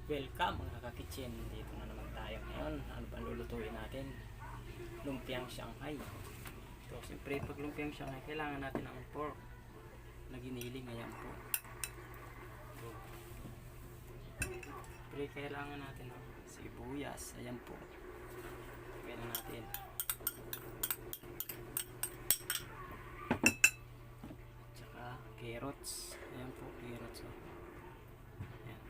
Welcome mga ka-kitchen. Dito na naman tayo ngayon. Ano ba lulutuin natin? Lumpiang Shanghai. So, siyempre pag lumpiang Shanghai, kailangan natin ng pork na giniling. Ayan po. So, siyempre kailangan natin ng sibuyas. Ayan po. Lagyan na natin. At saka carrots. Ayan po, carrots. Oh. Ayan.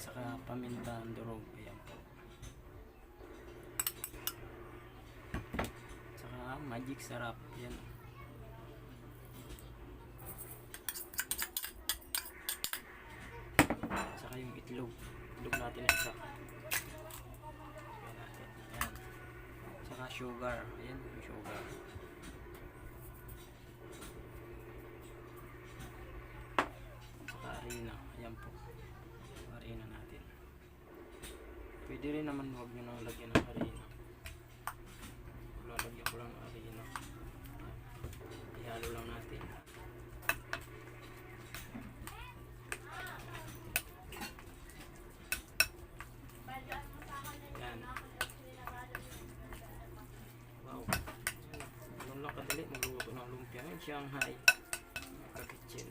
Saka paminta durog. Ayan po. Saka magic sarap. Ayan. Saka yung itlog. Itlog natin na isa. Ayan natin. Ayan. Saka sugar. Ayan yung sugar. Saka harina. Ayan po. Harina natin. Pwede rin naman huwag nyo nang lagyan ng harina. Lalagyan ko lang ng harina. Ihalo lang natin. Yan. Wow. Ganun lang kadali magluto ng lumpia ng Shanghai. Ka-kitchen.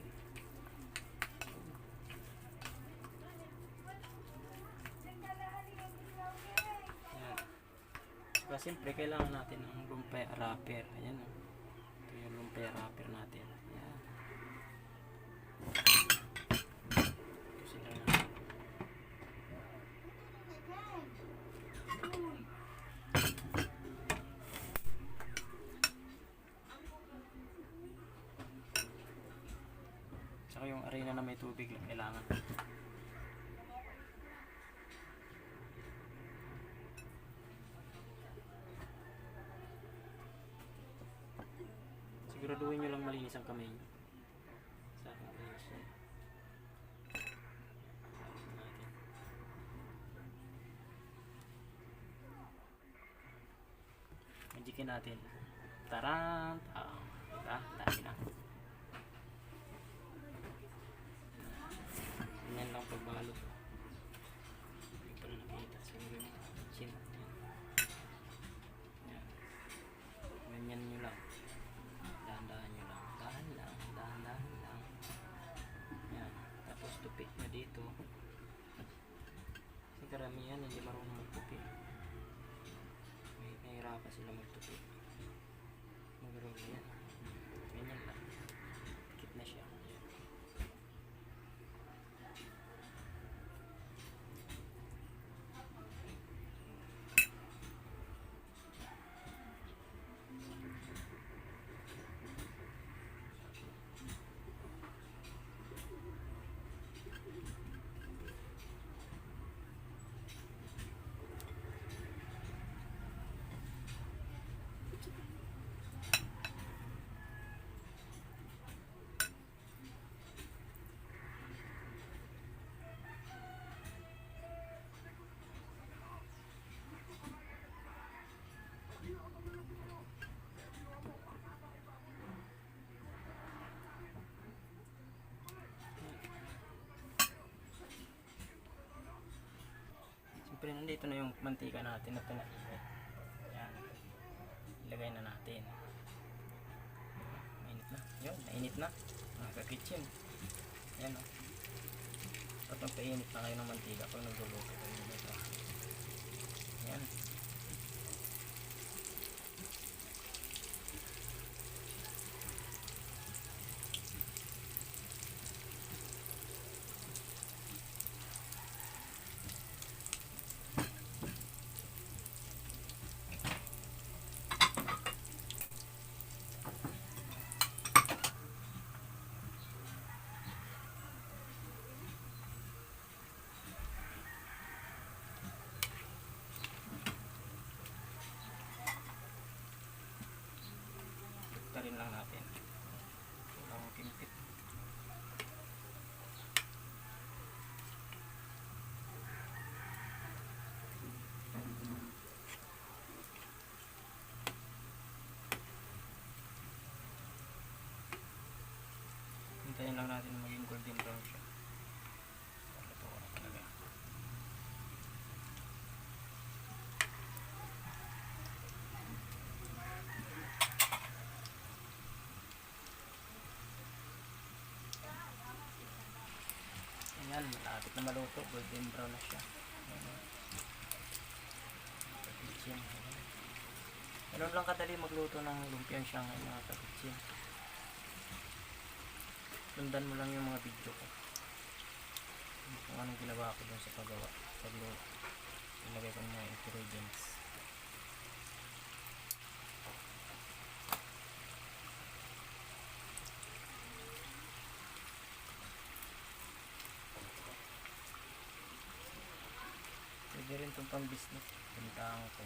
Diba, siyempre kailangan natin ng lumpia wrapper. Ayan o. Ito yung lumpia wrapper natin. Ayan. Ito sila natin. Saka yung arena na may tubig lang kailangan. Siguraduhin nyo lang malinis ang kamay nyo. Sa akin malinis yan. Magikin natin. Taran! Diba? Dami na. Ganyan lang pagbalot. Hindi pa na nakita. Siguro yung chin. Yan. Ganyan nyo lang. Dahan-dahan nyo lang. Dahan-dahan lang. Yan. Tapos tupik nyo dito. Kasi karamihan hindi marunong magtupik. Nahihirapan sila magtupik. Magkaroon yan. Ganyan lang. Tikit na siya. Siyempre nandito na yung mantika natin na pinainit. Yan. Ilagay na natin. Mainit na. Yun, mainit na. Mga ka-kitchen. Yan o. At magpainit na kayo ng mantika pag nagluluto kayo nito. Yan. Rin lang natin. Walang kimpit. Hintayin lang natin maging golden brown siya. Ito na talaga. Ayan, malapit na maluto. Golden brown na siya. Ayan. Kapitsin. Ganun lang kadali magluto ng lumpiang Shanghai mga kapitsin. Sundan mo lang yung mga video ko. Kung anong ginawa ko dun sa paggawa. Pagluto. Ilagay ko ng mga ingredients. Pwede rin itong pang business. Pintahan ko.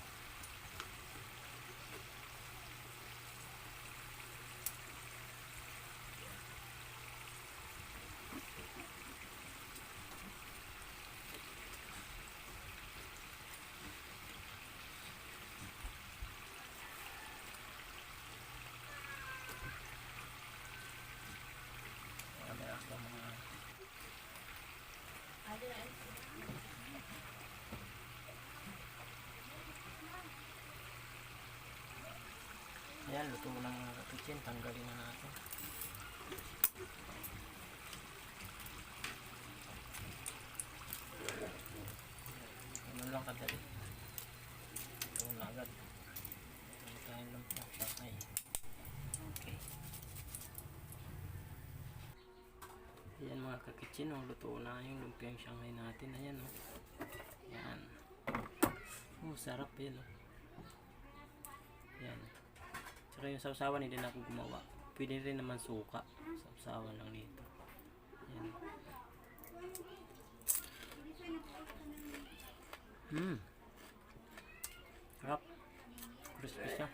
Meron pa mga ayan, luto na mga kapitsin. Tanggalin na natin. Ganun lang kadali. Luto na agad. Luto tayo lang po. Shanghai. Okay. Ayan mga kakitsin, oh, luto na yung lumpiang Shanghai natin. Ayan, oh. Ayan. Sarap yan, oh. Ayan. Saka yung sausawan hindi na ako gumawa. Pwede rin naman suka. Sausawan lang dito. Ayan. Sarap. Crispy siya.